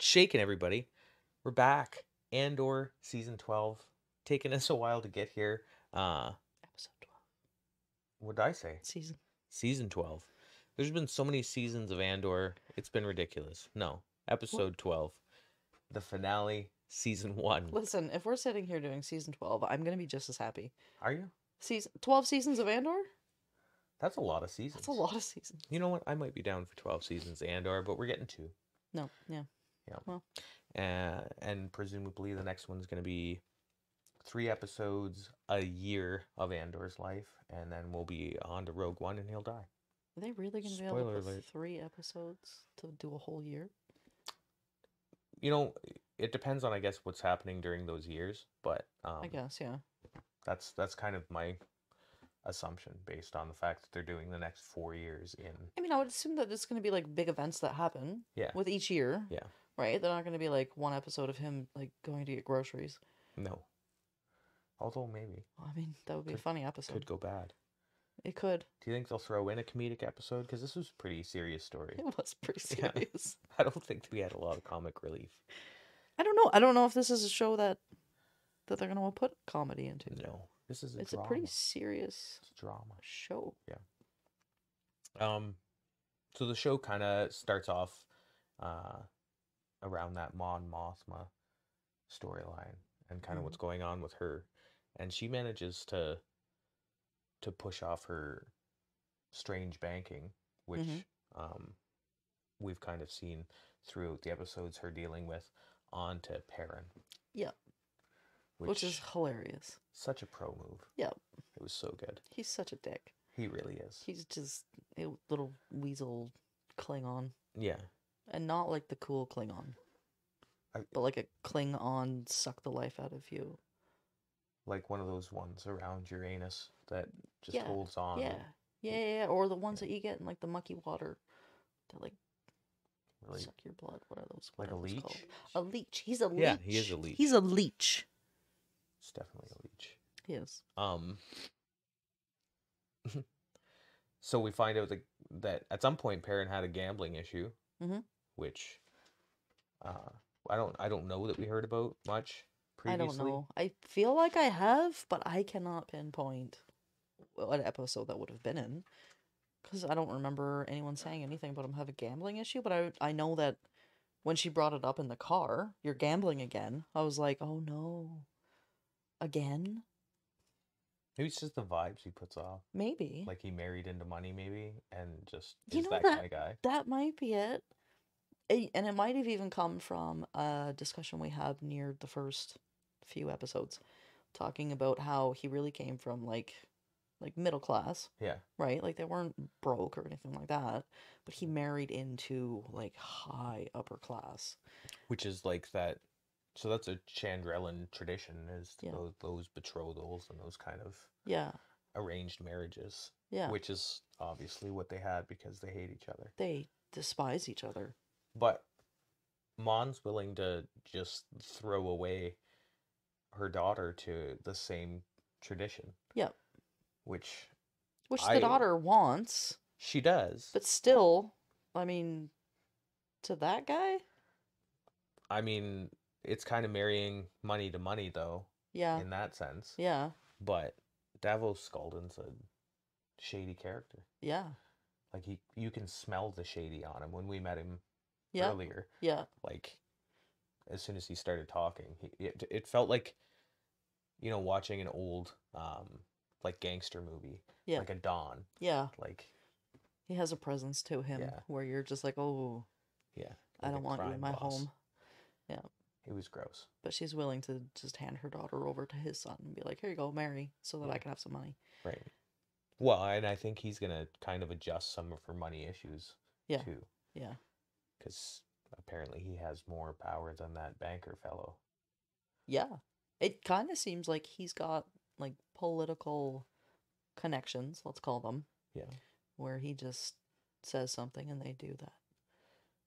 shaking, everybody? We're back. Andor season 12. Taking us a while to get here. Episode 12. What did I say? Season 12. There's been so many seasons of Andor. It's been ridiculous. No, episode 12. The finale, season 1. Listen, if we're sitting here doing season 12, I'm going to be just as happy. Are you? 12 seasons of Andor? That's a lot of seasons. That's a lot of seasons. You know what? I might be down for 12 seasons of Andor, but we're getting 2. No, yeah. Yeah. Well. And presumably the next one's going to be 3 episodes a year of Andor's life, and then we'll be on to Rogue One and he'll die. Are they really going to be able to put 3 episodes to do a whole year? You know, it depends on, I guess, what's happening during those years, but I guess, yeah. That's kind of my assumption based on the fact that they're doing the next 4 years in. I mean, I would assume that it's going to be like big events that happen. Yeah. With each year. Yeah. Right? They're not going to be like one episode of him like going to get groceries. No. Although maybe. Well, I mean, that would be a funny episode. Could go bad. It could. Do you think they'll throw in a comedic episode? Because this was a pretty serious story. It was pretty serious. Yeah. I don't think we had a lot of comic relief. I don't know. I don't know if this is a show that they're going to put comedy into. No. This is It's drama. a pretty serious drama show. Yeah. So the show kind of starts off around that Mon Mothma storyline and kind of what's going on with her, and she manages to push off her strange banking, which we've kind of seen throughout the episodes her dealing with, onto Perrin. Yeah. Which is hilarious. Such a pro move. Yeah. It was so good. He's such a dick. He really is. He's just a little weasel Klingon. Yeah. And not like the cool Klingon. But like a Klingon suck the life out of you. Like one of those ones around Uranus that just holds on. Yeah. Or the ones that you get in like the mucky water that like really suck your blood. What are those? Like a leech? Called? A leech. He's a leech. Yeah, he is a leech. He's a leech. It's definitely a leech. He is. So we find out that at some point Perrin had a gambling issue, which I don't know that we heard about much previously. I don't know. I feel like I have, but I cannot pinpoint what episode that would have been in, because I don't remember anyone saying anything about him having a gambling issue. But I know that when she brought it up in the car, you're gambling again. I was like, oh no, again. Maybe it's just the vibes he puts off. Maybe. Like he married into money, maybe, and just is that kind of guy. That might be it. And it might have even come from a discussion we had near the first few episodes, talking about how he really came from like middle class. Yeah. Right? Like they weren't broke or anything like that, but he married into like high upper class. Which is like that. So that's a Chandrelan tradition, is those betrothals and those kind of arranged marriages. Yeah. Which is obviously what they had because they hate each other. They despise each other. But Mon's willing to just throw away her daughter to the same tradition. Yeah. Which the daughter wants. She does. But still, I mean, to that guy? I mean, it's kind of marrying money to money, though. Yeah. In that sense. Yeah. But Davos Sculdun's a shady character. Yeah. Like you can smell the shady on him when we met him earlier. Yeah. Like as soon as he started talking, it felt like, you know, watching an old like gangster movie. Yeah. Like a Don. Yeah. Like he has a presence to him where you're just like, oh. Yeah. Like I don't want you in my home. Yeah. It was gross. But she's willing to just hand her daughter over to his son and be like, here you go, marry, so that I can have some money. Right. Well, and I think he's going to kind of adjust some of her money issues, too. Yeah. Because apparently he has more power than that banker fellow. Yeah. It kind of seems like he's got, like, political connections, let's call them. Yeah. Where he just says something and they do that.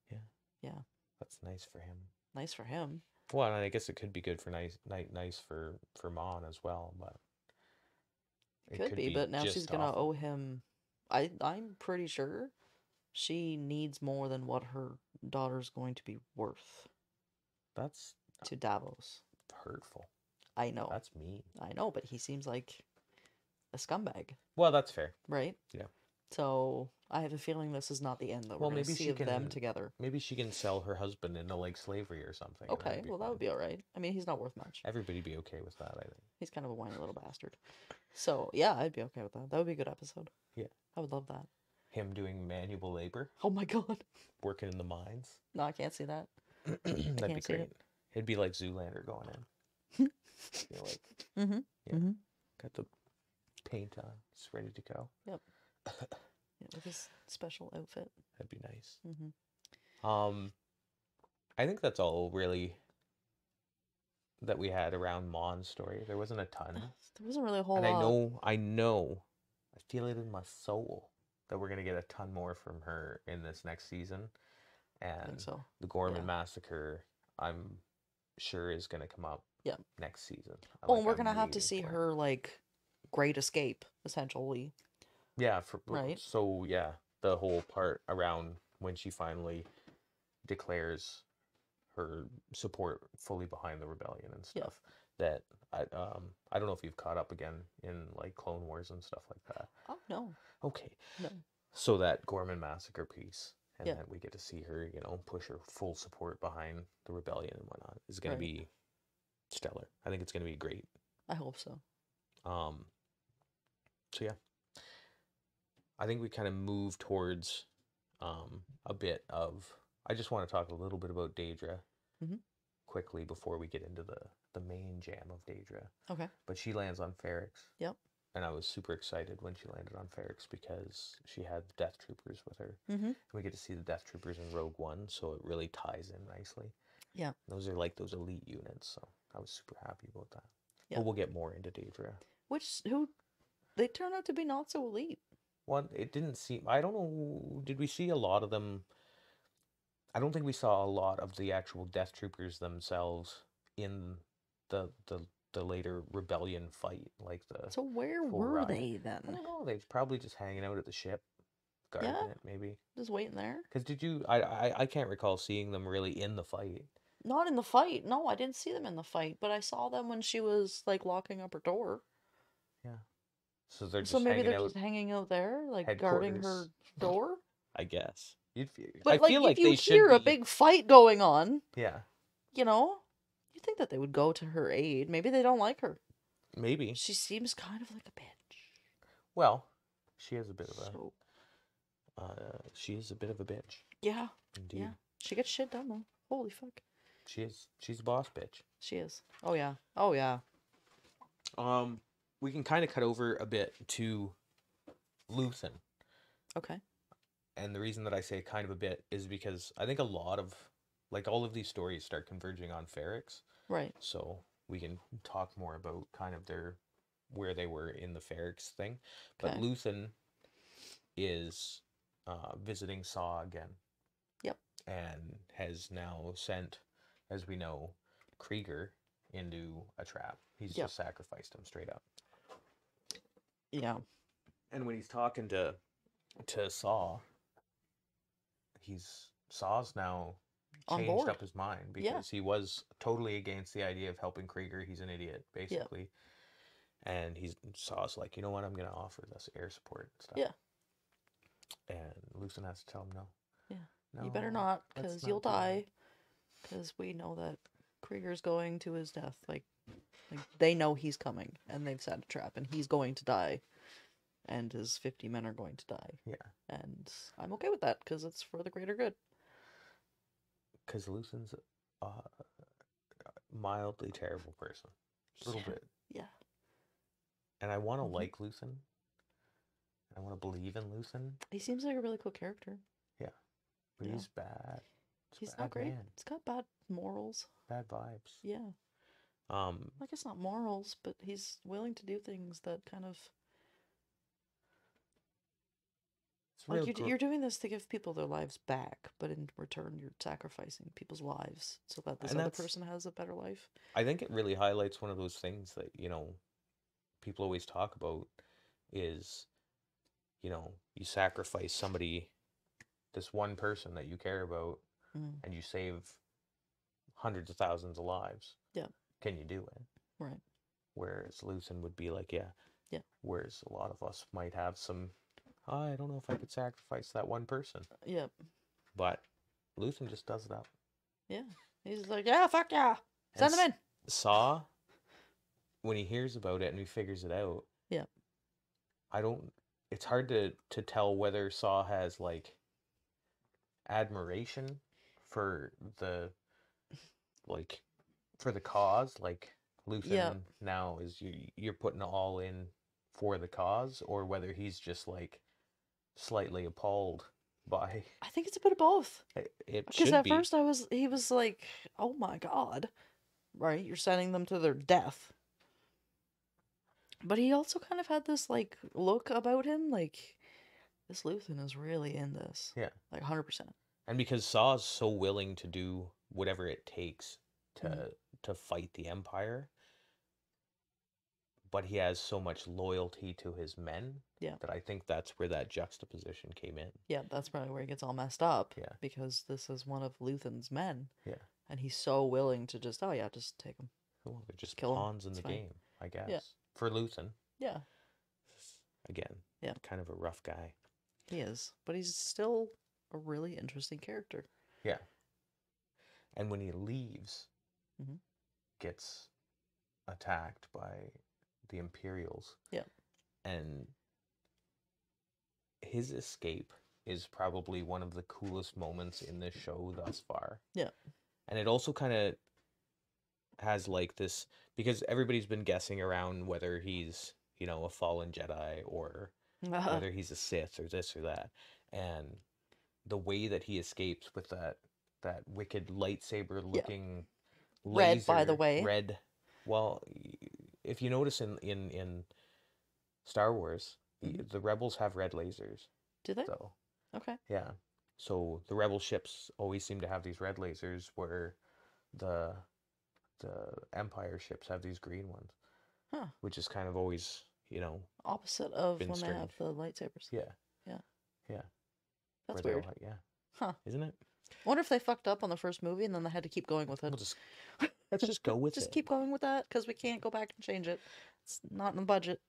Yeah. Yeah. That's nice for him. Nice for him. Well, and I guess it could be good for nice for Mon as well, but it could be, but now she's gonna owe him. I'm pretty sure she needs more than what her daughter's going to be worth. That's to Davos. hurtful. I know. That's mean. I know, but he seems like a scumbag, Well, that's fair. right? Yeah. So I have a feeling this is not the end, though. We're Well, going to maybe see she of them can. together. Maybe she can sell her husband into like slavery or something. And Okay, that'd be well, that fine. would be all right. I mean, he's not worth much. Everybody'd be okay with that, I think. He's kind of a whiny little bastard. So, yeah, I'd be okay with that. That would be a good episode. Yeah. I would love that. Him doing manual labor, Oh my god. working in the mines. No, I can't see that. That'd be can't see great. it. It'd be like Zoolander going in. You know, like Mm-hmm. Yeah. Mm-hmm. got the paint on, it's ready to go. Yep. Yeah, with his special outfit. That'd be nice. Mm-hmm. I think that's all really that we had around Mon's story. There wasn't a ton. There wasn't really a whole And lot. I feel it in my soul that we're gonna get a ton more from her in this next season. I think And so. the Gorman Yeah. massacre, I'm sure is gonna come up Yeah. next season. Well, we're gonna have to see her like great escape, essentially. Yeah, Right. So yeah, the whole part around when she finally declares her support fully behind the rebellion and Yeah. stuff. That I don't know if you've caught up again in like Clone Wars and stuff like that. Oh no. Okay. No. So that Gorman massacre piece, and Yeah. then we get to see her, push her full support behind the rebellion and whatnot, is going Right. to be stellar. I think it's going to be great. I hope so. So yeah, I think we kind of move towards a bit of. I just want to talk a little bit about Daedra Mhm. quickly before we get into the main jam of Daedra. Okay. But she lands on Ferrix. Yep. And I was super excited when she landed on Ferrix because she had the Death Troopers with her. Mm-hmm. And we get to see the Death Troopers in Rogue One, so it really ties in nicely. Yeah. Those are like those elite units, so I was super happy about that. Yeah. But we'll get more into Daedra. Who they turn out to be not so elite. Well, it didn't seem. I don't know. Did we see a lot of them? I don't think we saw a lot of the actual Death Troopers themselves in the later rebellion fight, like the. So where full were riot. they I then? don't know. They're probably just hanging out at the ship, guarding Yeah. it, maybe. Just waiting there? Because did you? I can't recall seeing them really in the fight. Not in the fight. No, I didn't see them in the fight, but I saw them when she was like locking up her door. Yeah. So they're just So maybe hanging they're out. just hanging out there, like guarding her Headquarters. door. I guess you'd feel. But I like, feel if like you they hear should a be. big fight going on, Yeah. you think that they would go to her aid. Maybe they don't like her. Maybe. She seems kind of like a bitch. Well, she is a bit of a. So She is a bit of a bitch. yeah, Indeed. yeah. She gets shit done though. Holy fuck. She is. She's a boss bitch. She is. Oh yeah. Oh yeah. We can kind of cut over a bit to Luthen. Okay. And the reason that I say kind of a bit is because I think a lot of, like, all of these stories start converging on Ferrix. Right. So we can talk more about kind of where they were in the Ferrix thing. But Okay. Luthen is visiting Saw again. Yep. And has now sent, as we know, Krieger into a trap. He's Yep. just sacrificed him straight up. Yeah. And when he's talking to Saw, Saw's now On changed board. up his mind Yeah. because he was totally against the idea of helping Krieger. He's an idiot, basically. And Saw's like, you know what? I'm gonna offer this air support and stuff. Yeah. And Lucen has to tell him no. Yeah. No, You better not, let's because not you'll do that." die. Because we know that Krieger's going to his death. Like they know he's coming, and they've set a trap, and he's going to die, and his 50 men are going to die. Yeah. And I'm okay with that because it's for the greater good. Because Lucen's a mildly terrible person. A little Yeah. bit. Yeah. And I want to Mhm. like Lucen. I want to believe in Lucen. He seems like a really cool character. But Yeah. he's bad. He's bad not great. man. He's got bad morals. Bad vibes. Yeah. I guess not morals, but he's willing to do things that kind of It's like real you're doing this to give people their lives back, but in return you're sacrificing people's lives so that this And other that's- person has a better life. I think it really highlights one of those things that, people always talk about is, you sacrifice somebody, this one person that you care about, Mm. and you save hundreds of thousands of lives. Yeah. Can you do it? Right. Whereas Luthen would be like, yeah. Yeah. Whereas a lot of us might have some, I don't know if I could sacrifice that one person. Yeah. But Luthen just does it up. Yeah. He's like, yeah, fuck yeah. Send him in. Saw, when he hears about it and he figures it out, yeah, it's hard to tell whether Saw has like admiration for the cause, like Luthen now is you're putting all in for the cause, or whether he's just like slightly appalled by. I think it's a bit of both. It because should at be. first he was like, oh my god, right? You're sending them to their death. But he also kind of had this like look about him, like this Luthen is really in this. Yeah. Like 100%. And because Saw's so willing to do whatever it takes to fight the Empire, but he has so much loyalty to his men that I think that's where that juxtaposition came in. Yeah, that's probably where he gets all messed up. Yeah. Because this is one of Luthen's men. Yeah. And he's so willing to just, just take him. Well, they're just kill pawns him. in the Fine. game, I guess. Yeah. For Luthen. Yeah. Again. Yeah. Kind of a rough guy. He is. But he's still a really interesting character. Yeah. And when he leaves, mm-hmm. gets attacked by the Imperials. Yeah. And his escape is probably one of the coolest moments in this show thus far. Yeah. And it also kind of has like this, because everybody's been guessing around whether he's, a fallen Jedi or whether he's a Sith or this or that. And the way that he escapes with that wicked lightsaber looking laser, red, by the way. Red. Well, if you notice in Star Wars, the Rebels have red lasers. Do they? So, okay. Yeah. So the Rebel ships always seem to have these red lasers, where the Empire ships have these green ones. Huh. Which is kind of always, opposite of when strange. they have the lightsabers. Yeah. Yeah. Yeah. That's weird. Yeah. Huh. Isn't it? I wonder if they fucked up on the first movie and then they had to keep going with it. Let's just go with it. Just keep going with that, because we can't go back and change it. It's not in the budget.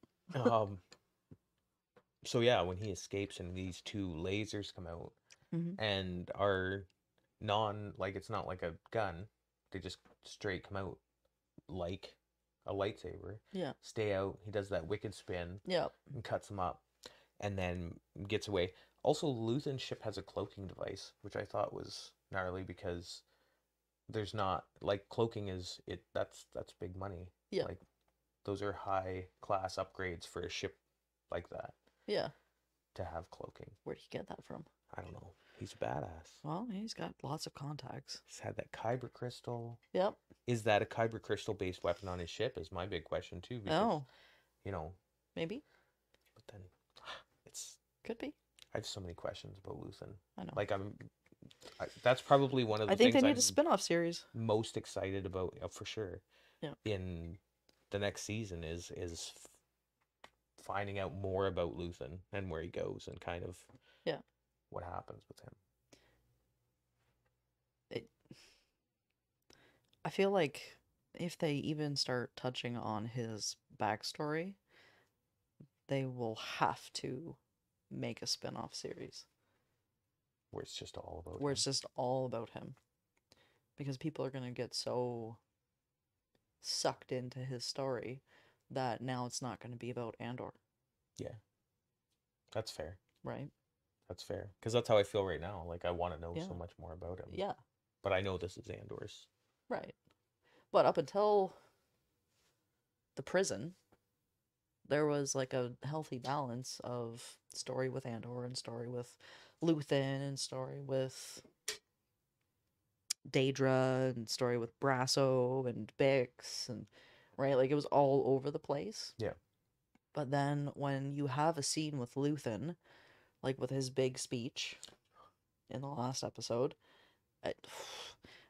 So yeah, when he escapes and these two lasers come out and are it's not like a gun, they just straight come out like a lightsaber. Yeah. Stay out. He does that wicked spin. Yeah. And cuts him up, and then gets away. Also, Luthen's ship has a cloaking device, which I thought was gnarly, because there's not cloaking that's big money. Yeah. Like, those are high class upgrades for a ship like that. Yeah. To have cloaking. Where'd he get that from? I don't know. He's a badass. Well, he's got lots of contacts. He's had that kyber crystal. Yep. Is that a kyber crystal based weapon on his ship? Is my big question too. Because, maybe. But then, could be. I have so many questions about Luthen. I know. That's probably one of the I think things they need a spin-off series. Most excited about, for sure. Yeah. In the next season is finding out more about Luthen and where he goes and kind of what happens with him. I feel like if they even start touching on his backstory, they will have to make a spin-off series. Where it's just all about Where it's just all about him. Because people are going to get so sucked into his story that now it's not going to be about Andor. Yeah. That's fair. Right? That's fair. Because that's how I feel right now. Like, I want to know so much more about him. Yeah. But I know this is Andor's. Right. But up until the prison, there was like a healthy balance of story with Andor and story with Luthen and story with Daedra and story with Brasso and Bix and right, like it was all over the place. Yeah. But then when you have a scene with Luthen, like with his big speech in the last episode,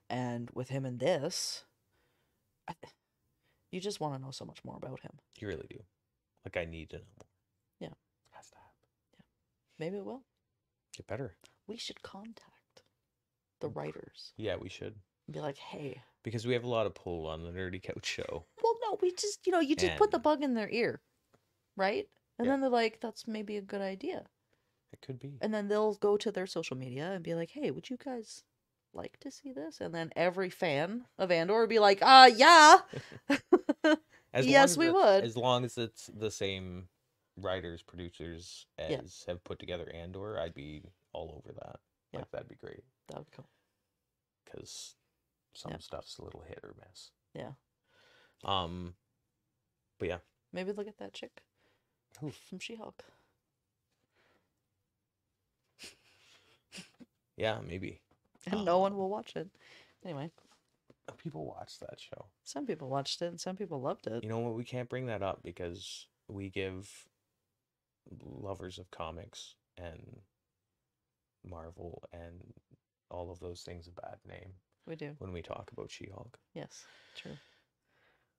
and with him in this, you just want to know so much more about him. You really do. Like, I need to know more. Yeah. Has to happen. Yeah. Maybe it will. Get better. We should contact the writers. Yeah, we should. Be like, hey. Because we have a lot of pull on the Nerdy Couch show. Well, no, we just, you just put the And bug in their ear, right? And Yeah. then they're like, that's maybe a good idea. it could be. And then they'll go to their social media and be like, hey, would you guys like to see this? And then every fan of Andor would be like, yeah. Yes, we would. As long as it's the same writers, producers as have put together Andor, I'd be all over that. Yeah. Like, that'd be great. That would be cool. Because some stuff's a little hit or miss. Yeah. But yeah. Maybe look at that chick. Who? From She-Hulk. Yeah, maybe. And no one will watch it. Anyway. People watch that show. Some people watched it and some people loved it. You know what? We can't bring that up because we give lovers of comics and Marvel and all of those things a bad name. We do. When we talk about She-Hulk. Yes, true.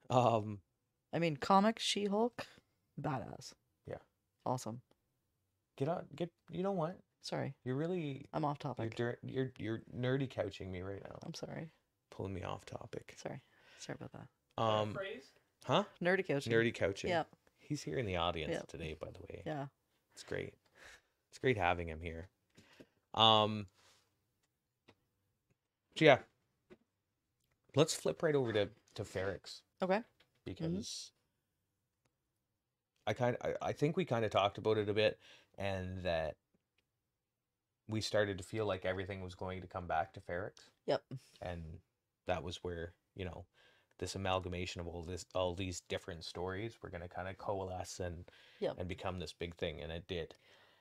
I mean, comic She-Hulk, badass. Yeah. Awesome. You know what? Sorry. You're really... I'm off topic. You're nerdy couching me right now. I'm sorry. Pulling me off topic. Sorry about that. Phrase? Huh? Nerdy couching. Nerdy couching. Yeah. He's here in the audience today, by the way. Yeah. It's great. It's great having him here. So yeah. Let's flip right over to Ferrix. Okay. Because I think we kind of talked about it a bit, and that we started to feel like everything was going to come back to Ferrix. Yep. And that was where, this amalgamation of all these different stories were going to kind of coalesce and become this big thing, and it did.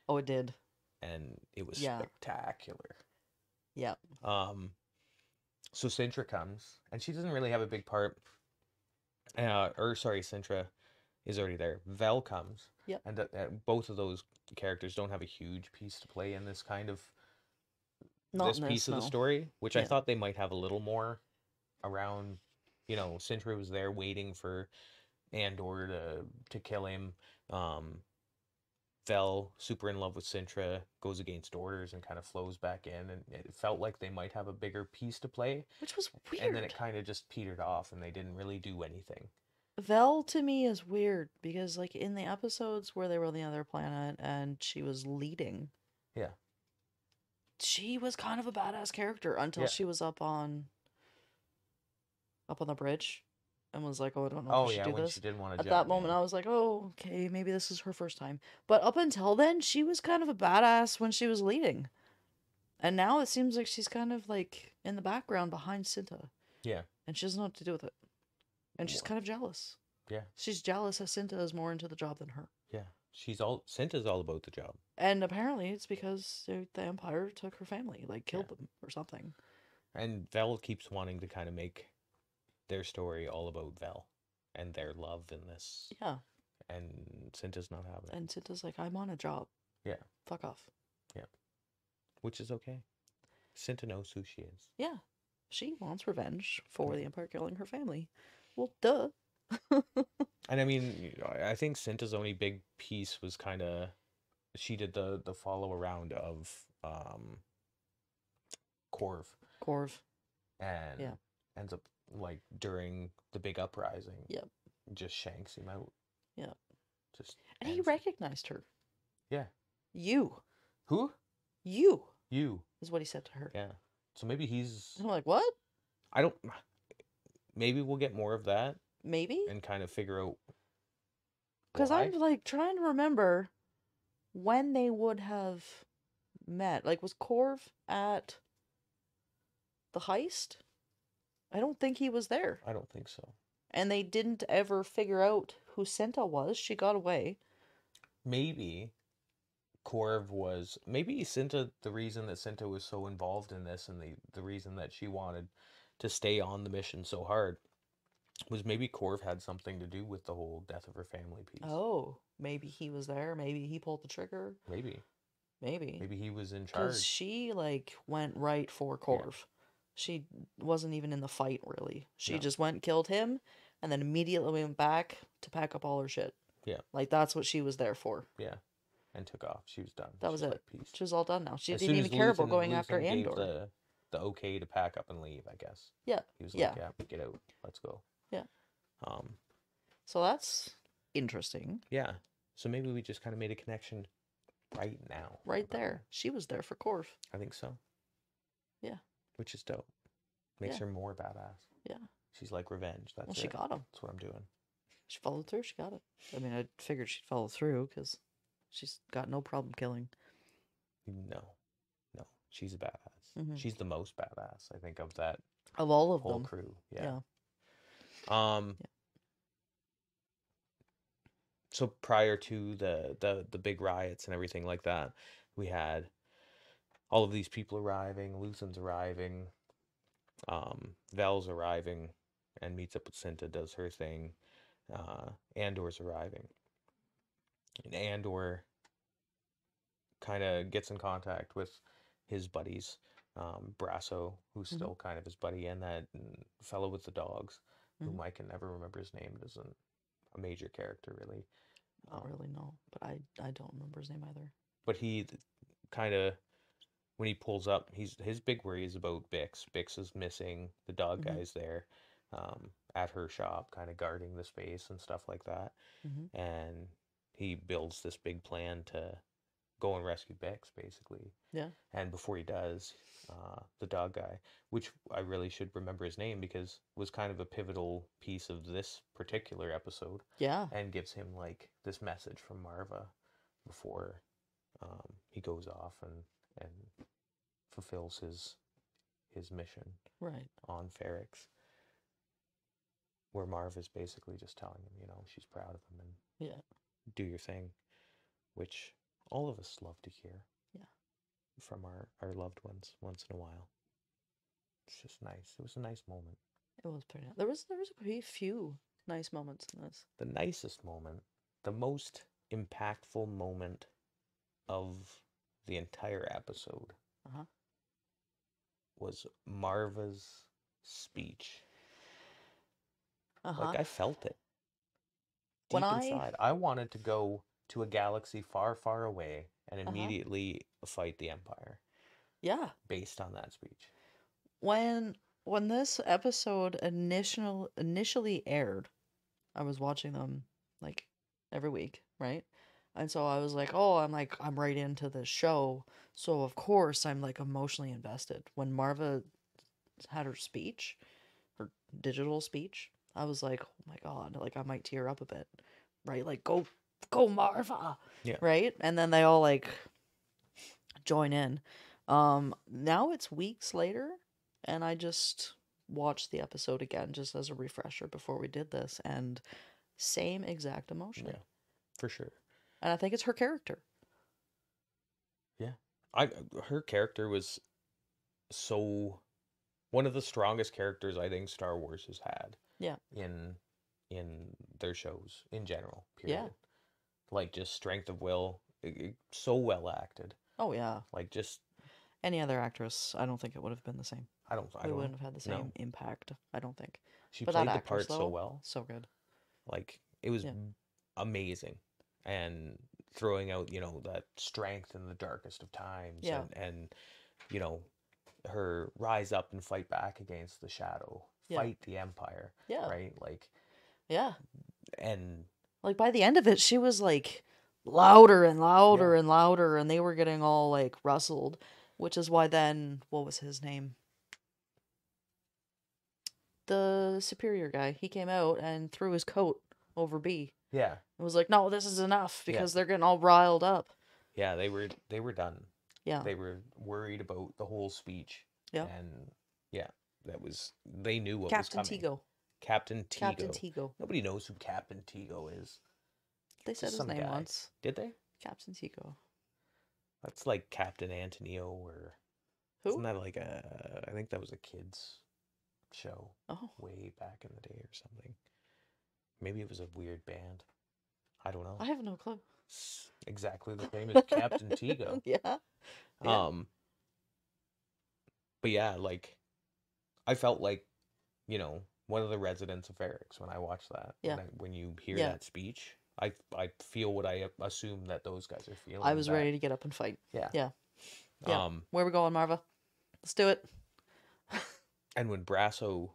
Oh, it did. And it was spectacular. Yeah. So Sintra comes, and she doesn't really have a big part. Sintra is already there. Vel comes. Yep. And both of those characters don't have a huge piece to play in this kind of piece of the story, which I thought they might have a little more around. Sintra was there waiting for Andor to kill him. Vel, super in love with Sintra, goes against orders and kind of flows back in, and it felt like they might have a bigger piece to play. Which was weird. And then it kind of just petered off, and they didn't really do anything. Vel to me is weird because, like, in the episodes where they were on the other planet and she was leading, she was kind of a badass character until she was up on the bridge and was like, "Oh, I don't know if I should do this." She didn't want to At that moment, I was like, "Oh, okay, maybe this is her first time." But up until then, she was kind of a badass when she was leading, and now it seems like she's kind of like in the background behind Cinta. Yeah. And she doesn't know what to do with it. And she's kind of jealous. Yeah. She's jealous that Cinta is more into the job than her. Yeah. Cinta's all about the job. And apparently it's because the Empire took her family, like killed them or something. And Vel keeps wanting to kind of make their story all about Vel and their love in this. Yeah. And Cinta's not having it. And Cinta's like, I'm on a job. Yeah. Fuck off. Yeah. Which is okay. Cinta knows who she is. Yeah. She wants revenge for the Empire killing her family. Well, duh. And I mean, I think Cinta's only big piece was kind of, she did the follow around of Corv. And ends up, like, during the big uprising. Yep. Just shanks him out. Yeah. And ends he recognized her. Yeah. You. Who? You. You. Is what he said to her. Yeah. So maybe he's... I'm like, what? Maybe we'll get more of that. Maybe? And kind of figure out because I'm, like, trying to remember when they would have met. Like, was Corv at the heist? I don't think he was there. I don't think so. And they didn't ever figure out who Cinta was. She got away. Maybe Corv was... Maybe Cinta, the reason that Cinta was so involved in this and the reason that she wanted to stay on the mission so hard was maybe Corv had something to do with the whole death of her family piece. Oh, maybe he was there. Maybe he pulled the trigger. Maybe he was in charge. Because she, like, went right for Corv. Yeah. She wasn't even in the fight, really. She just went and killed him, and then immediately went back to pack up all her shit. Yeah. Like, that's what she was there for. Yeah. And took off. She was done. That was it. Peace. She was all done now. She didn't even care about going after Andor. the okay to pack up and leave, I guess. Yeah. He was Yeah. like, yeah, get out. Let's go. Yeah. Um, So that's interesting. yeah. So maybe we just kind of made a connection right now. Right about there. it. She was there for Corv. I think so. Yeah. Which is dope. Makes Yeah. her more badass. Yeah. She's like revenge. That's Well, it. she got him. That's what I'm doing. She followed through. She got it. I mean, I figured she'd follow through because she's got no problem killing. No. No. She's a badass. Mhm. She's the most badass, I think, of that Of all of whole them. crew. Yeah. Yeah. So prior to the big riots and everything like that, we had all of these people arriving, Luthen's arriving, Vel's arriving, and meets up with Cinta, does her thing. Andor's arriving. And Andor kind of gets in contact with his buddies, Brasso, who's Mhm. still kind of his buddy, and that fellow with the dogs, whom Mhm. I can never remember his name. It isn't a major character, really. Not really, no. But I don't remember his name either. But he kind of, when he pulls up, his big worry is about Bix. Bix is missing. The dog Mhm. guy's there, at her shop, kind of guarding the space and stuff like that. Mhm. And he builds this big plan to go and rescue Bix, basically. Yeah. And before he does, the dog guy, which I really should remember his name because was kind of a pivotal piece of this particular episode, Yeah. and gives him like this message from Marva before he goes off and fulfills his mission Right. on Ferrix, where Marv is basically just telling him, she's proud of him and Yeah. do your thing, which all of us love to hear. Yeah. From our loved ones once in a while. It's just nice. It was a nice moment. It was pretty nice. There was a few nice moments in this. The nicest moment, the most impactful moment of the entire episode Uh-huh. was Marva's speech. Uh-huh. Like, I felt it When deep inside. I wanted to go to a galaxy far, far away and Uh-huh. immediately fight the Empire Yeah. based on that speech. When this episode initially aired, I was watching them like every week, right? And so I was like, "Oh, I'm right into this show." So of course I'm like emotionally invested. When Marva had her speech, her digital speech, I was like, "Oh my God, like I might tear up a bit." Right? Like go Marva. Yeah. Right? And then they all like join in. Now it's weeks later and I just watched the episode again just as a refresher before we did this and same exact emotion. Yeah, for sure. And I think it's her character. Yeah. Her character was so one of the strongest characters I think Star Wars has had. Yeah. In their shows in general, Yeah. period. Like just strength of will, so well acted. Oh yeah. Like just Any other actress, I don't think it would have been the same. I We don't wouldn't have had the know. same No. impact, I don't think. She But played that the actress, part so though, well. so good. Like it was Yeah. amazing. And throwing out, that strength in the darkest of times, Yeah. and her rise up and fight back against the shadow, Yeah. fight the Empire, Yeah. right? Like, Yeah. and Like by the end of it, she was like louder and louder and louder, and they were getting all like rustled, which is why then, what was his name? The superior guy. He came out and threw his coat over B. yeah, It was like, no, this is enough Yeah. because they're getting all riled up. yeah, they were done. Yeah. They were worried about the whole speech. Yeah. And yeah, they knew what Captain was coming. Tigo. Captain Tigo. Captain Tigo. Nobody knows who Captain Tigo is. They said Just his some name guy. once. Did they? Captain Tigo. That's like Captain Antonio or Who? isn't that like I think that was a kid's show Oh. way back in the day or something. Maybe it was a weird band. I don't know. I have no clue. It's exactly the same as Captain Tigo. Yeah. Yeah. But yeah, like I felt like, one of the residents of Ferrix when I watched that. Yeah. When you hear Yeah. that speech, I feel what I assume that those guys are feeling. I was back. ready to get up and fight. Yeah. Yeah. Yeah. Where we going, Marva? Let's do it. And when Brasso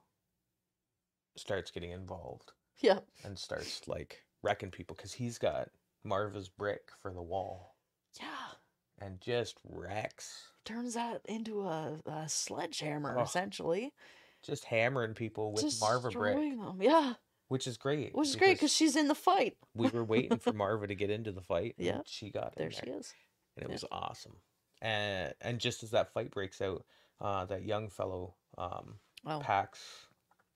starts getting involved Yeah. and starts like wrecking people, because he's got Marva's brick for the wall Yeah. and just wrecks. Turns that into a sledgehammer, Oh, essentially. just hammering people with Just Marva brick, destroying them. Yeah. which is great Which is great because because she's in the fight. we were waiting for Marva to get into the fight, and Yeah. she got in There there, she is. and it Yeah. was awesome. And just as that fight breaks out, that young fellow, Oh. Pax's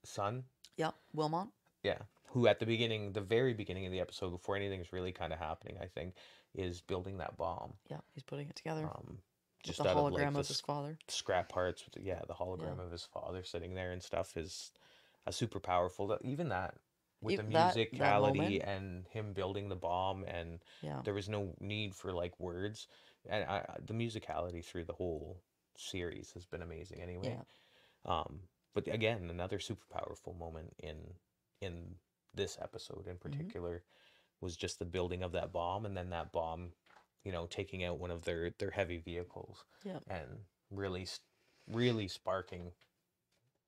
son, Yeah. Wilmot. yeah, who at the beginning, the very beginning of the episode, before anything's really kind of happening, I think, is building that bomb. Yeah. He's putting it together. Um, With just the out of like hologram the of his father. scrap parts, with the hologram Yeah. of his father sitting there and stuff is a super powerful. Even that with the That musicality moment. and him building the bomb, and Yeah. there was no need for like words, and the musicality through the whole series has been amazing anyway. Yeah. But again, another super powerful moment in this episode in particular was just the building of that bomb, and then that bomb, taking out one of their heavy vehicles, Yeah. and really sparking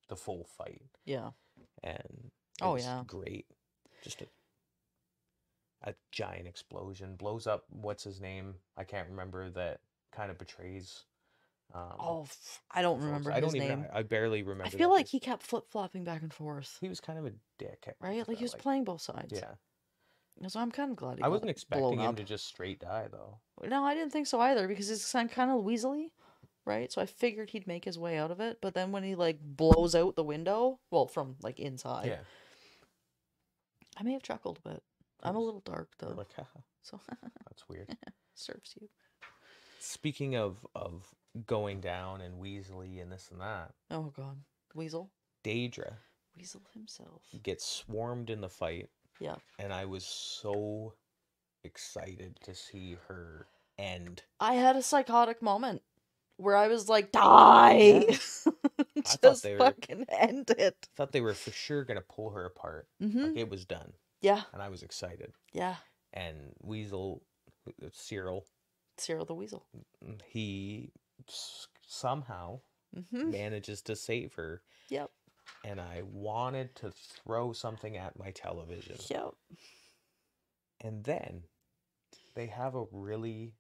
the full fight. Yeah. And it Oh was yeah. great. Just a giant explosion blows up. What's his name? I can't remember. That kind of betrays. Oh, I don't folks. remember I his don't even. name. I barely remember. I feel that like he kept flip-flopping back and forth. he was kind of a dick. Right? Like he was playing both sides. Yeah. So I'm kind of glad he I got wasn't expecting blown him up. to just straight die though. No, I didn't think so either because it's kind of weaselly, right? So I figured he'd make his way out of it. But then when he like blows out the window, well, from like inside, Yeah. I may have chuckled a bit. I'm a little dark You're though, like, haha, so that's weird. serves you. Speaking of going down and Weasley and this and that, Oh God, Weasel, Daedra Weasel himself. gets swarmed in the fight, Yeah, and I was so excited to see her end. I had a psychotic moment where I was like, die! Yeah. Just fucking end it. I thought they were for sure gonna pull her apart. Mm-hmm. Like it was done, Yeah, and I was excited. yeah. And Weasel, Cyril, the Weasel. he somehow Mm-hmm. manages to save her. Yep. And I wanted to throw something at my television. Yep. And then they have a really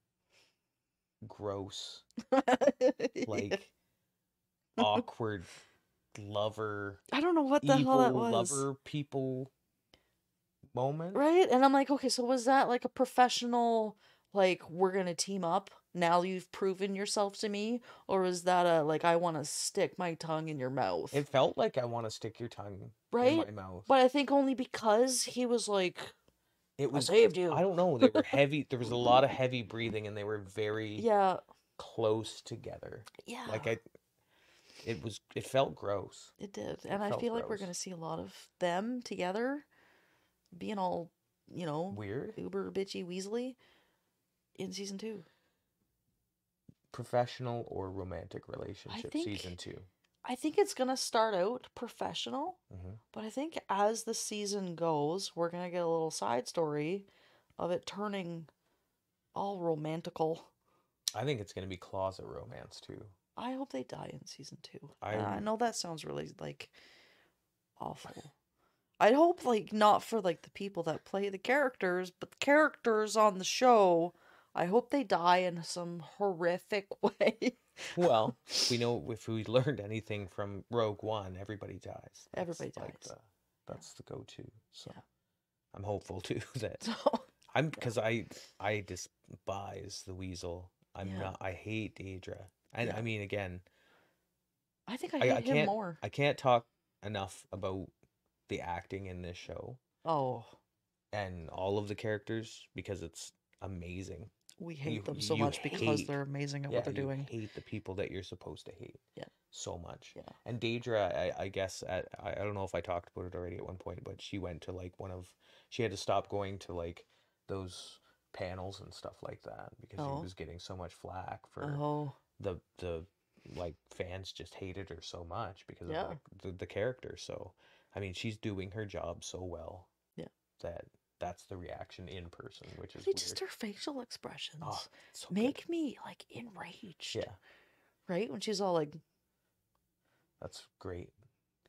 gross, like awkward lover, I don't know what the hell that was. lover people moment. Right? And I'm like, okay, so was that like a professional, like, we're gonna team up? Now you've proven yourself to me? Or is that a, like, I want to stick my tongue in your mouth? It felt like I want to stick your tongue right? in my mouth. But I think only because he was like, it was, I saved you. I don't know. They were heavy. There was a lot of heavy breathing, and they were very close together. Yeah. Like it felt gross. It did. And I feel like we're going to see a lot of them together being all, weird, uber bitchy Weasley in season 2. Professional or romantic relationship, season 2. I think it's going to start out professional, but I think as the season goes, we're going to get a little side story of it turning all romantical. I think it's going to be closet romance too. I hope they die in season 2. I know that sounds really, like, awful. I'd hope, like, not for, like, the people that play the characters, but the characters on the show, I hope they die in some horrific way. Well, we know if we learned anything from Rogue One, everybody dies. Everybody dies. That's the go-to. So yeah. I'm hopeful too that because I despise the Weasel. I hate Daedra. And I mean, again, I think I hate him more. I can't talk enough about the acting in this show. Oh. And all of the characters because it's amazing. We hate them so much because they're amazing at what they're doing. You hate the people that you're supposed to hate. Yeah. So much. Yeah. And Daedra, I guess I don't know if I talked about it already at one point, but she went to like she had to stop going to like those panels and stuff like that because she was getting so much flack for the like fans just hated her so much because of like, the character. So I mean, she's doing her job so well. Yeah. That's the reaction in person, which is just her facial expressions so make me like enraged. Yeah. Right? When she's all like That's great.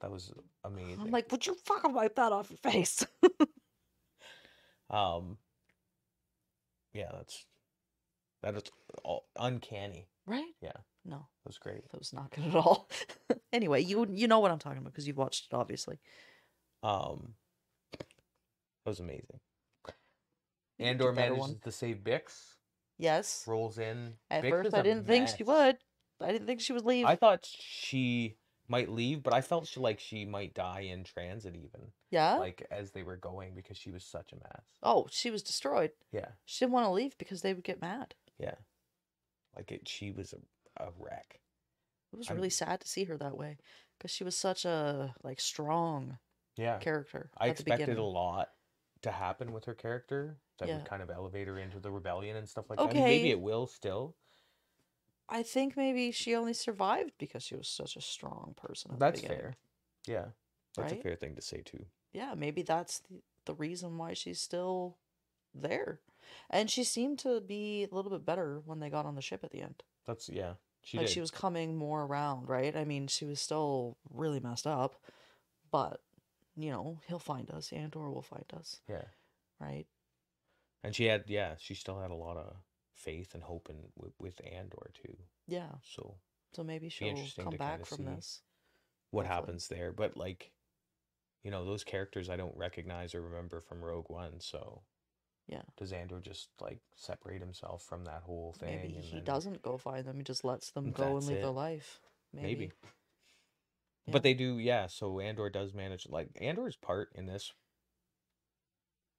That was I'm amazing. like, would you fucking wipe that off your face? Um, yeah, that is all uncanny. Right? Yeah, No, that was great. that was not good at all. Anyway, you know what I'm talking about because you've watched it, obviously. Um, that was amazing. You can do Andor better manages one. to save Bix, Yes. rolls in. At Bix first, is I a didn't think she mess. would. I didn't think she would leave. I thought she might leave, but I felt like she might die in transit even. Yeah? Like as they were going because she was such a mess. Oh, she was destroyed. Yeah. She didn't want to leave because they would get mad. Yeah. She was a wreck. It was really sad to see her that way because she was such a strong character. I at the expected beginning. a lot to happen with her character that Yeah. would kind of elevate her into the rebellion and stuff like Okay. that. I mean, maybe it will still. I think maybe she only survived because she was such a strong person. At That's the beginning. fair. Yeah. That's Right? a fair thing to say too. Yeah, maybe that's the reason why she's still there. And she seemed to be a little bit better when they got on the ship at the end. That's yeah. She Like did. she was coming more around, right? I mean, she was still really messed up, but he'll find us. Andor will find us, Yeah. right? And she still had a lot of faith and hope in with Andor too. Yeah. So maybe she'll interesting come to back kinda from see this. what Hopefully. happens there. But those characters I don't recognize or remember from Rogue One, so Yeah. does Andor just separate himself from that whole thing? Maybe and he then doesn't go find them. He just lets them go and That's live their it. life. Maybe. Yeah. But they do, yeah. So Andor does manage. Andor's part in this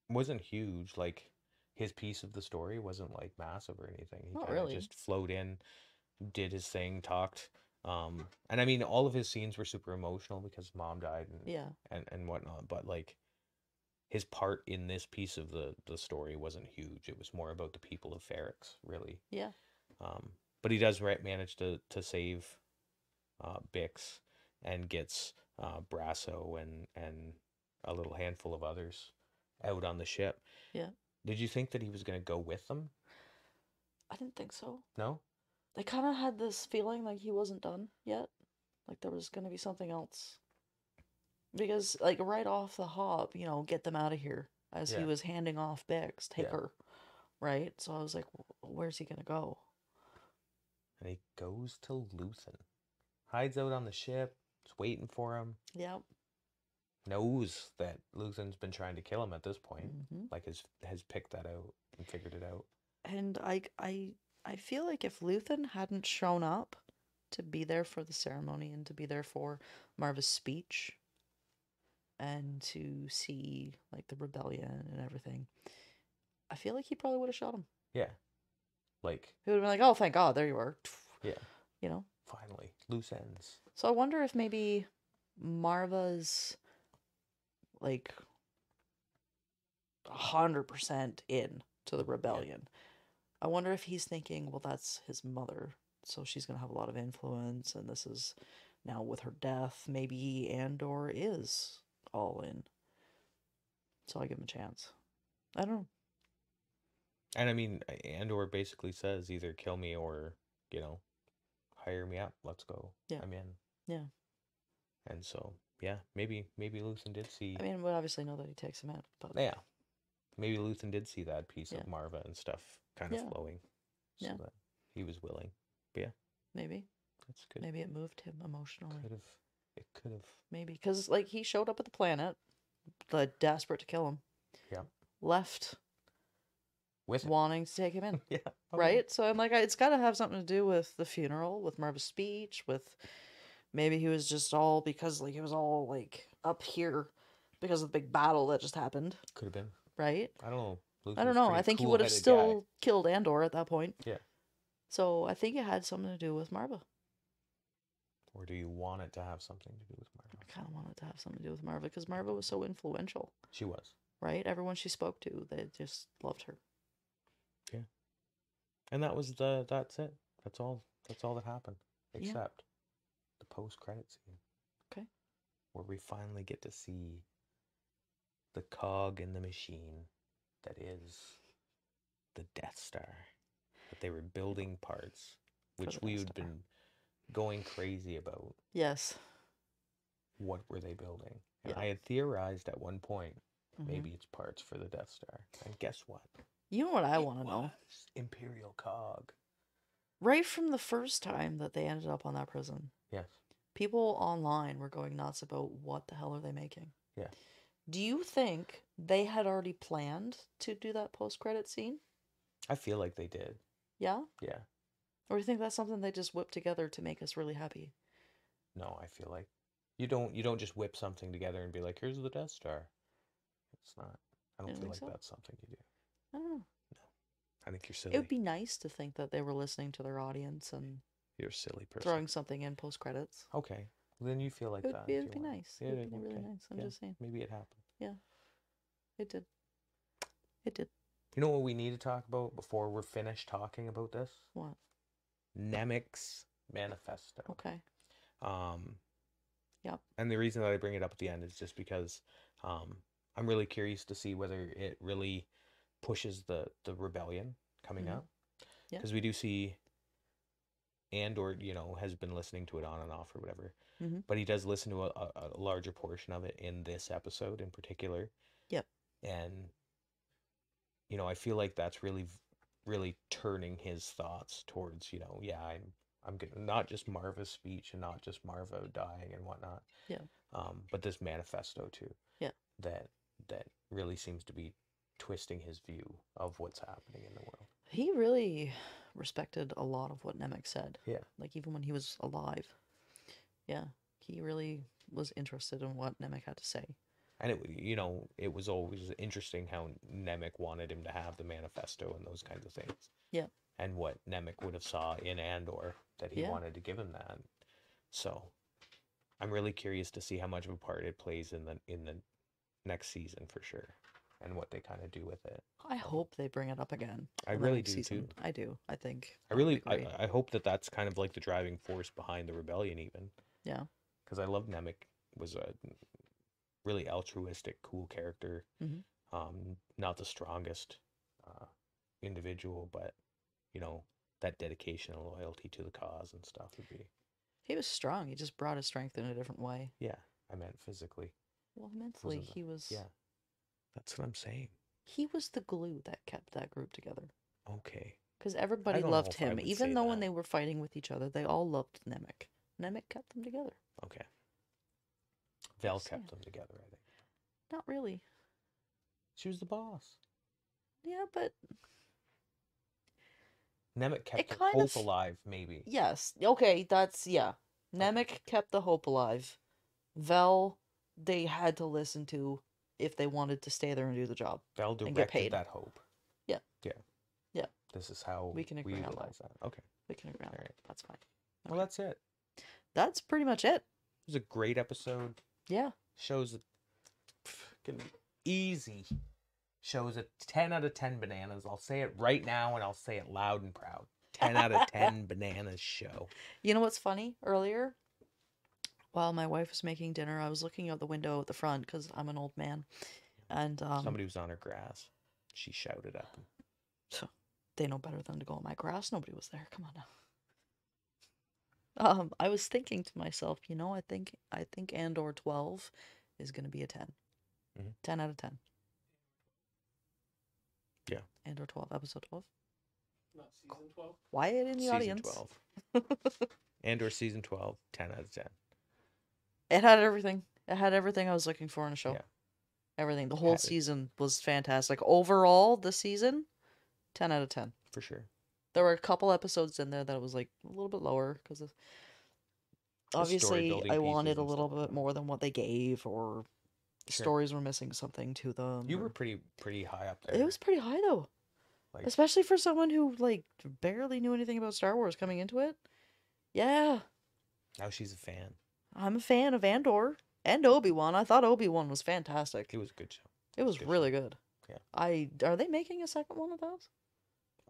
wasn't huge. His piece of the story wasn't massive or anything. He Not kind of really. just flowed in, did his thing, talked. And I mean, all of his scenes were super emotional because mom died and Yeah. and whatnot. But his part in this piece of the story wasn't huge. It was more about the people of Ferrix, really. Yeah. But he does manage to save Bix and gets Brasso and a little handful of others out on the ship. Yeah. Did you think that he was going to go with them? I didn't think so. No? I kind of had this feeling like he wasn't done yet. Like there was going to be something else. Because, right off the hop, get them out of here. As he Yeah. was handing off Bix, take Yeah. her. Right? So I was like, where's he going to go? And he goes to Luthen. Hides out on the ship. Just waiting for him. Yep. Knows that Luthen's been trying to kill him at this point. Mm-hmm. Has picked that out and figured it out. And I feel like if Luthen hadn't shown up to be there for the ceremony and to be there for Marva's speech and to see the rebellion and everything, I feel like he probably would have shot him. Yeah. He would have been like, oh, thank God, there you are. Yeah. Finally. Loose ends. So I wonder if maybe Marva's 100% in to the rebellion. Yeah. I wonder if he's thinking, well, that's his mother, so she's going to have a lot of influence, and this is now with her death, maybe Andor is all in. So I give him a chance. I don't know. And I mean, Andor basically says either kill me or, hire me up. Let's go. Yeah. I'm in. Yeah. And so, yeah, maybe Luthen did see. I mean, we obviously know that he takes him out, but yeah, maybe Luthen did see that piece Yeah. of Marva and stuff kind of flowing, so Yeah. that he was willing. But yeah, maybe that's good. Maybe it moved him emotionally. It could have. Maybe because he showed up at the planet, desperate to kill him. Yeah. Left. With wanting to take him in. Yeah. Right? So I'm like, it's got to have something to do with the funeral, with Marva's speech, with maybe he was just all because he was all up here because of the big battle that just happened. Could have been. Right? I don't know. I don't know. I think he would have still killed Andor at that point. Yeah. So I think it had something to do with Marva. Or do you want it to have something to do with Marva? I kind of want it to have something to do with Marva because Marva was so influential. She was. Right? Everyone she spoke to, they just loved her. Yeah. And that's it. That's all that happened. Except the post-credit scene. Okay. Where we finally get to see the cog in the machine that is the Death Star. That they were building parts, which we had been going crazy about. Yes. what were they building? And Yeah. I had theorized at one point, Mhm. maybe it's parts for the Death Star. And guess what? You know what I It want to know? was Imperial Cog. Right from the first time that they ended up on that prison, Yes. people online were going nuts about what the hell are they making. Yeah. Do you think they had already planned to do that post-credit scene? I feel like they did. Yeah? Yeah. Or do you think that's something they just whipped together to make us really happy? No, I feel like you don't just whip something together and be like, here's the Death Star. It's not. I You don't don't feel think like so? that's something you do. I don't know. No. I think you're It would silly. be nice to think that they were listening to their audience and You're a silly person. throwing something in post-credits. Okay. Well, then you feel like It would that. be, if it would you be want. nice. Yeah, It would be really okay. nice. I'm Yeah, just saying. maybe it happened. Yeah, it did. It did. You know what we need to talk about before we're finished talking about this? What? Nemec's manifesto. Okay. Yep. And the reason that I bring it up at the end is just because I'm really curious to see whether it really pushes the rebellion coming Mhm. up. Yeah. Because we do see Andor, has been listening to it on and off or whatever. Mhm. But he does listen to a larger portion of it in this episode in particular. Yep. And, I feel like that's really, really turning his thoughts towards, yeah, I'm getting not just Marva's speech and not just Marva dying and whatnot. Yeah. But this manifesto too. Yeah. That really seems to be twisting his view of what's happening in the world. He really respected a lot of what Nemec said. Yeah. Like even when he was alive. Yeah. He really was interested in what Nemec had to say. And it was always interesting how Nemec wanted him to have the manifesto and those kinds of things. Yeah. And what Nemec would have saw in Andor that he Yeah. wanted to give him that. So I'm really curious to see how much of a part it plays in the next season for sure, and what they kind of do with it. I hope they bring it up again. I in the really next do season. too. I do. I think. I that would really, be great. I hope that that's kind of like the driving force behind the rebellion, even. Yeah. Because I love Nemec. Was a really altruistic, cool character. Mhm. Not the strongest individual, but that dedication and loyalty to the cause and stuff would be. He was strong. He just brought his strength in a different way. Yeah, I meant physically. Well, mentally, Wasn't he was. Yeah, that's what I'm saying. He was the glue that kept that group together. Okay. Because everybody don't know loved if I him, would even say though when that. they were fighting with each other, they all loved Nemec. Nemec kept them together. Okay. Val Just kept saying. them together, I think. Not really. She was the boss. Yeah, but Nemec kept the kind hope of- alive, maybe. yes. Okay, that's yeah. Nemec kept the hope alive. Vel, they had to listen to if they wanted to stay there and do the job. Val get directed paid. that hope. Yeah. Yeah. Yeah. This is how We can agree on that. utilize that. Okay. We can agree on that. Alright. That's fine. Well, that's it. That's pretty much it. It was a great episode. Yeah. Shows easy. Shows a 10 out of 10 bananas. I'll say it right now and I'll say it loud and proud. 10 out of 10 bananas show. You know what's funny? Earlier, while my wife was making dinner, I was looking out the window at the front because I'm an old man. And Somebody was on her grass. She shouted at them. they know better than to go on my grass. Nobody was there. Come on now. I was thinking to myself, I think Andor 12 is going to be a 10. Mhm. 10 out of 10. Yeah. Andor 12, episode 12. Not season 12. Quiet in the Season audience. 12. Andor season 12, 10 out of 10. It had everything. It had everything I was looking for in a show. Yeah. Everything. The whole Had it. season was fantastic. Overall, the season, 10 out of 10. For sure. There were a couple episodes in there that was like a little bit lower because story obviously building I pieces wanted a and little stuff like bit that. more than what they gave, or Sure. stories were missing something to them. You or- were pretty high up there. It was pretty high though, Like- especially for someone who like barely knew anything about Star Wars coming into it. Yeah, Now she's a fan. I'm a fan of Andor and Obi-Wan. I thought Obi-Wan was fantastic. It was a good show. It was good really good. Yeah. Are they making a second one of those?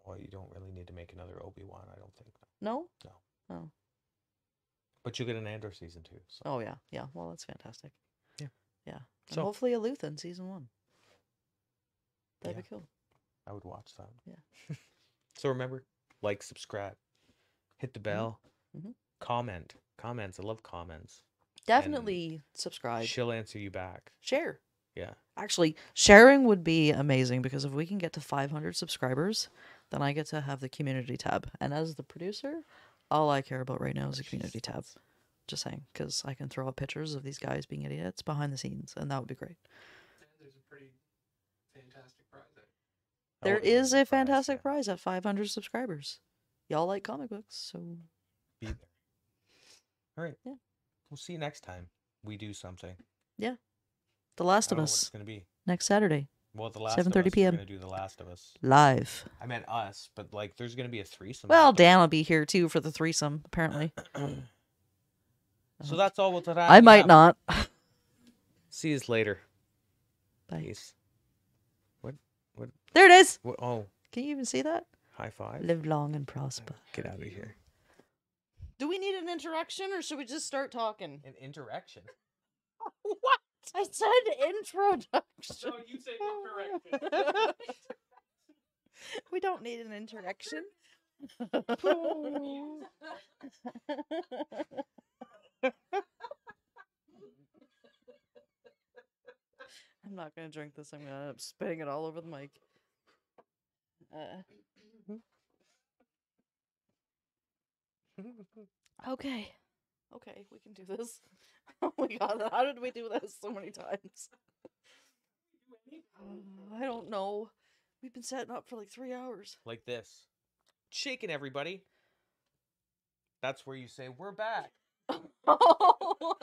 Well, you don't really need to make another Obi-Wan, I don't think. No. No. Oh. But you'll get an Andor season 2. So. Oh yeah, yeah. Well, that's fantastic. Yeah. Yeah. And So- hopefully a Luth in season 1. That'd Yeah. be cool. I would watch that. Yeah. So remember, like, subscribe, hit the bell, Mhm. comment. Comments. I love comments. Definitely subscribe. She'll answer you back. Share. Yeah. Actually, sharing would be amazing because if we can get to 500 subscribers, then I get to have the community tab. And as the producer, all I care about right now is the community tab. Just saying, because I can throw up pictures of these guys being idiots behind the scenes, and that would be great. And there's a pretty fantastic prize there. There Oh, is there's a fantastic yeah. prize at 500 subscribers. Y'all like comic books, so Be there. All right. Yeah. We'll see you next time. We do something. The Last I of don't know what Us it's gonna be. next Saturday, Well, the Last 7:30 of Us. p.m. We're gonna do the Last of Us. live. I meant us, but like, there's gonna be a threesome. Well, happening. Dan will be here too for the threesome, apparently. So that's all we'll try. I might not. See you later. Bye. Peace. What? There it is. What? Oh, Can you even see that? high five. Live long and prosper. Get out of here. Do we need an interaction or should we just start talking? An interaction. What? I said introduction. So you say correct. We don't need an interaction. I'm not gonna drink this. I'm gonna end up spitting it all over the mic. Okay. Okay, we can do this. Oh my god, how did we do this so many times? I don't know. We've been setting up for like 3 hours. Like this. Shaking everybody. That's where you say we're back. Oh,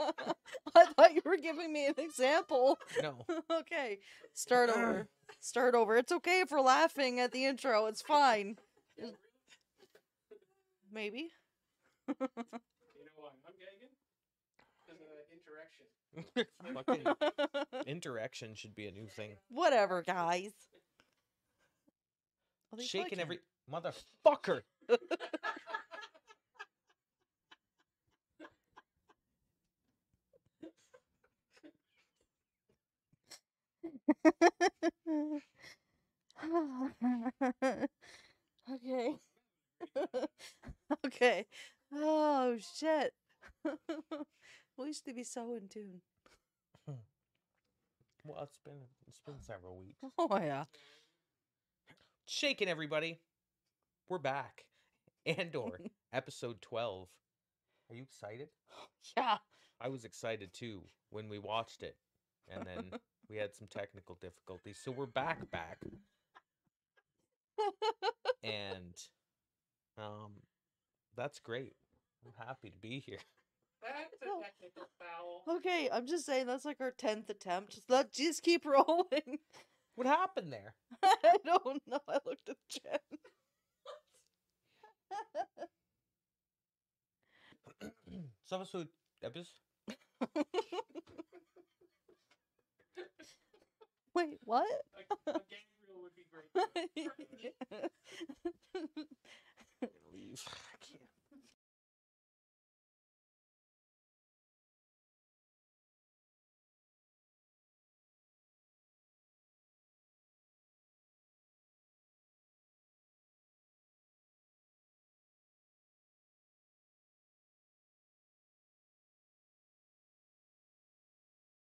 I thought you were giving me an example. No. Okay, start over. Start over. It's okay if we're laughing at the intro. It's fine. Maybe. You know why I'm gagging? Because of that interaction. Fucking interaction should be a new thing. Whatever, guys. Oh, they Shaking fucking- every motherfucker. Okay. Okay. Oh shit. We used to be so in tune. Well, it's been several weeks. Oh yeah. Shaking everybody. We're back. Andor, episode 12. Are you excited? Yeah. I was excited too when we watched it. And then we had some technical difficulties. So we're back. And that's great. I'm happy to be here. That's a technical foul. Okay, I'm just saying that's like our 10th attempt. Just keep rolling. What happened there? I don't know. I looked at Jen. Wait, what? A gang reel would be great.